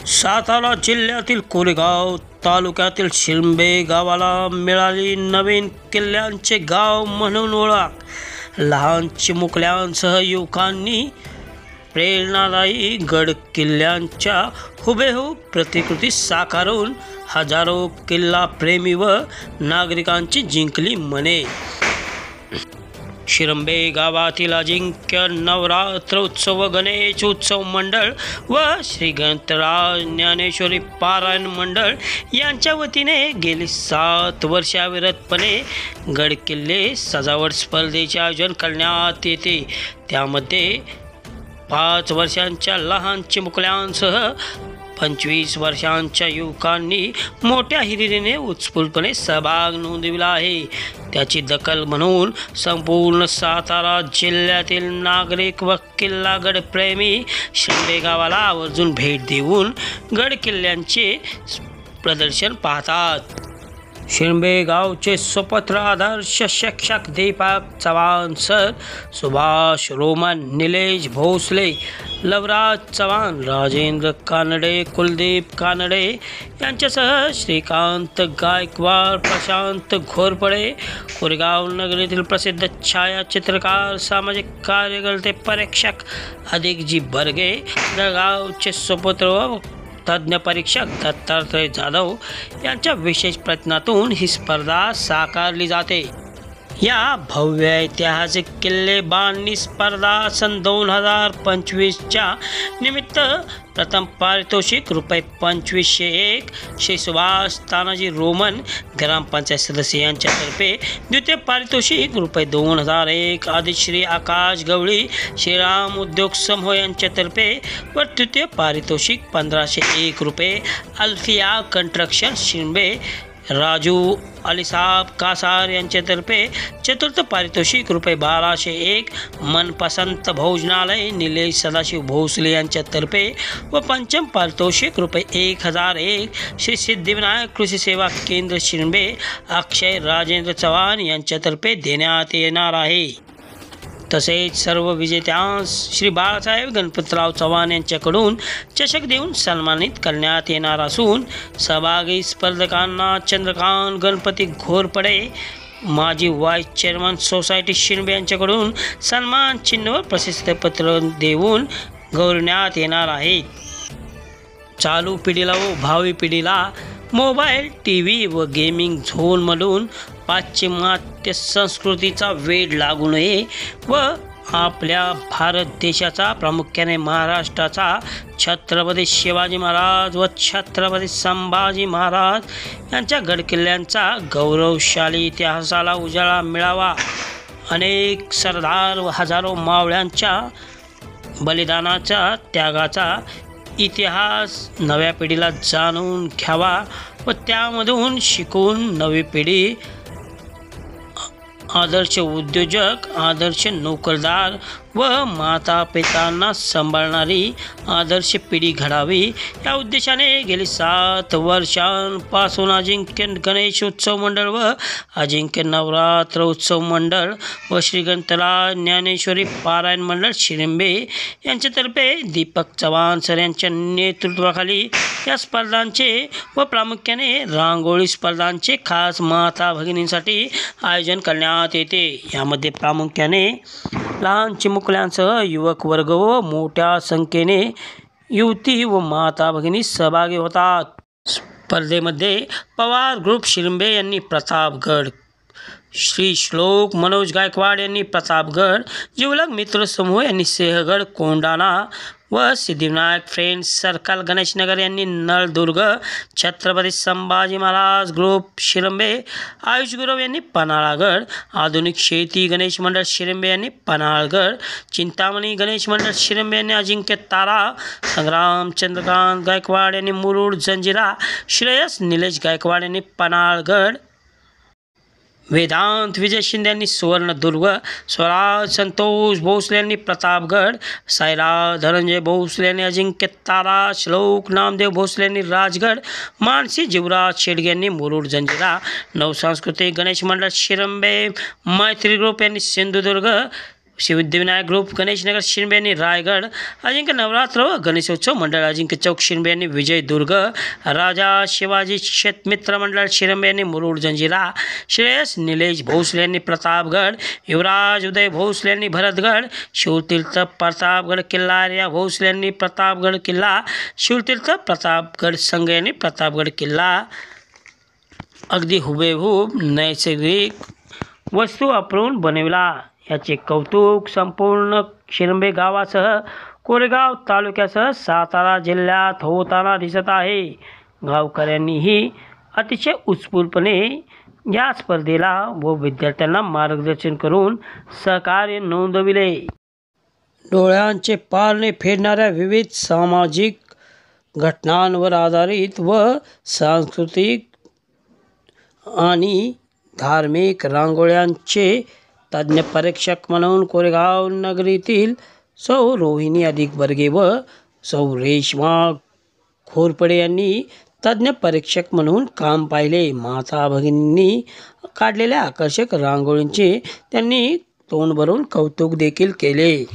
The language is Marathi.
सातारा जिल्ह्यातील कोरेगाव तालुक्यातील शिरंबे गावाला मिळाली नवीन किल्ल्यांचे गाव म्हणून ओळख। लहान चिमुकल्यांसह युवकांनी प्रेरणादायी गड किल्ल्यांच्या हुबेहूब प्रतिकृती साकारून हजारो किल्ला प्रेमी व नागरिकांची जिंकली मने। शिरंबे गावातील अजिंक्य नवरात्र उत्सव व गणेश उत्सव मंडळ व श्री गणराज ज्ञानेश्वरी पारायण मंडळ यांच्या वतीने गेली 7 वर्षे अविरतपणे गडकिल्ले सजावट स्पर्धेचे आयोजन करण्यात येते। त्यामध्ये 5 वर्षांच्या लहान चिमुकल्यांसह 25 वर्षांच्या युवकांनी मोठ्या हिरिरीने उत्स्फूर्तपणे सहभाग नोंदविला आहे। त्याची दखल म्हणून संपूर्ण सातारा जिल्ह्यातील नागरिक व किल्लागड प्रेमी शिरंबे गावाला आवर्जून भेट देऊन गड किल्ल्यांचे प्रदर्शन पाहतात। शिरंबे गावचे सुपुत्र आदर्श शिक्षक दीपक चव्हाण सर, सुभाष रोमन, निलेश भोसले, लवराज चव्हाण, राजेंद्र कानडे, कुलदीप कानडे यांच्यासह श्रीकांत गायकवाड, प्रशांत घोरपडे, कोरेगाव नगरीतील प्रसिद्ध छायाचित्रकार, सामाजिक कार्यकर्ते, परीक्षक अधिकजी बर्गे, जळगावचे सुपुत्र व तज्ञ परीक्षक दत्तात्रय जाधव यांच्या विशेष प्रयत्नातून ही स्पर्धा साकारली जाते। या भव्य ऐतिहासिक किल्ले बांधणी स्पर्धा सन 2025च्या निमित्त प्रथम पारितोषिक ₹2501 श्री सुभाष तानाजी रोमन ग्रामपंचायत सदस्य यांच्यातर्फे, द्वितीय पारितोषिक ₹2001 आदिश्री आकाश गवळी श्रीराम उद्योग समूह यांच्यातर्फे व तृतीय पारितोषिक ₹1501 अल्फिया कंस्ट्रक्शन शिरंबे राजू अलीसाब कासार यांच्यातर्फे, चतुर्थ पारितोषिक ₹1201 मनपसंत भोजनालय निलेश सदाशिव भोसले यांच्यातर्फे व पंचम पारितोषिक ₹1001 श्री सिद्धिविनायक कृषी सेवा केंद्र शिरंबे अक्षय राजेंद्र चव्हाण यांच्यातर्फे देण्यात येणार आहे। तसेच सर्व विजेत्यांस श्री बाळासाहेब गणपतराव चव्हाण यांच्याकडून चषक देऊन सन्मानित करण्यात येणार असून सहभागी स्पर्धकांना चंद्रकांत गणपती घोरपडे, माजी व्हाईस चेअरमन सोसायटी शिरंबे यांच्याकडून सन्मान चिन्ह व प्रशस्तीपत्र देऊन गौरवण्यात येणार आहे। चालू पिढीला व भावी पिढीला मोबाईल, टीव्ही व गेमिंग झोनमधून पाश्चिमात्य संस्कृतीचा वेड लागू नये व आपल्या भारत देशाचा, प्रामुख्याने महाराष्ट्राचा छत्रपती शिवाजी महाराज व छत्रपती संभाजी महाराज यांच्या गडकिल्ल्यांचा गौरवशाली इतिहासाला उजाळा मिळावा। अनेक सरदार व हजारो मावळ्यांच्या बलिदानाचा, त्यागाचा इतिहास नव्या पिढीला जाणून घ्यावा व त्यामधून शिकून नवी पिढी आदर्श उद्योजक, आदर्श नोकरदार व माता पितांना सांभाळणारी आदर्श पिढी घडावी या उद्देशाने गेली 7 वर्षांपासून अजिंक्य गणेश उत्सव मंडळ व अजिंक्य नवरात्र उत्सव मंडळ व श्री गणराज ज्ञानेश्वरी पारायण मंडळ शिरंबे यांच्यातर्फे दीपक चव्हाण सर यांच्या नेतृत्वाखाली या स्पर्धांचे व प्रामुख्याने रांगोळी स्पर्धांचे खास माता भगिनींसाठी आयोजन करण्यात येते। यामध्ये प्रामुख्याने लहान चिमुकल्यांसह युवक वर्ग व मोठ्या संख्येने युवती व माता भगिनी सहभागी होतात। स्पर्धेमध्ये पवार ग्रुप शिरंबे यांनी प्रतापगड, श्री श्लोक मनोज गायकवाड यांनी प्रतापगड, जिवलग मित्र समूह यांनी सिंहगड कोंडाणा व सिद्धिविनायक फ्रेंड्स सर्कल गणेशनगर यांनी नळदुर्ग, छत्रपती संभाजी महाराज ग्रुप शिरंबे आयुष गुरव यांनी पन्हाळगड, आधुनिक शेती गणेश मंडळ शिरंबे यांनी पन्हाळगड, चिंतामणी गणेश मंडळ शिरंबे यांनी अजिंक्य तारा, संग्राम चंद्रकांत गायकवाड यांनी मुरुड जंजिरा, श्रेयस निलेश गायकवाड यांनी पन्हाळगड, वेदांत विजय शिंदे यांनी सुवर्णदुर्ग, स्वराज संतोष भोसले यांनी प्रतापगड, साईराज धनंजय भोसले यांनी अजिंक्य तारा, श्लोक नामदेव भोसले यांनी राजगड, मानसी जीवराज शेडगे यांनी मुरुड जंजिरा, नवसांस्कृतिक गणेश मंडळ शिरंबे, मैत्री ग्रुप यांनी सिंधुदुर्ग, सिद्धिविनायक ग्रुप गणेशनगर शिरंबे यांनी रायगड, अजिंक्य नवरात्र व गणेशोत्सव मंडळ अजिंक्य चौक शिरंबे यांनी विजयदुर्ग, राजा शिवाजी शेतमित्र मंडळ शिरंबे यांनी मुरुड जंजिरा, श्रेयस निलेश भोसले यांनी प्रतापगड, युवराज उदय भोसले यांनी भरतगड, शिवतीर्थ प्रतापगड किल्ला, आर्या भोसले यांनी प्रतापगड किल्ला, शिवतीर्थ प्रतापगड संघ यांनी प्रतापगड किल्ला अगदी हुबेहूब नैसर्गिक वस्तू वापरून बनविला, याचे कौतुक संपूर्ण शिरंबे गावासह कोरेगाव तालुक्यासह सातारा जिल्ह्यात होताना दिसत आहे. गावकऱ्यांनीही अतिशय उत्स्फूर्तपणे या स्पर्धेला व विद्यार्थ्यांना मार्गदर्शन करून सहकार्य नोंदविले. डोळ्यांचे पारणे फेडणाऱ्या विविध सामाजिक घटनांवर आधारित व सांस्कृतिक आणि धार्मिक रांगोळ्यांचे तज्ज्ञ परीक्षक म्हणून कोरेगाव नगरीतील सौ रोहिणी अधिक बर्गे व सौ रेश्मा घोरपडे यांनी तज्ज्ञ परीक्षक म्हणून काम पाहिले. माता भगिनींनी काढलेल्या आकर्षक रांगोळींचे त्यांनी तोंड भरून कौतुक देखील केले.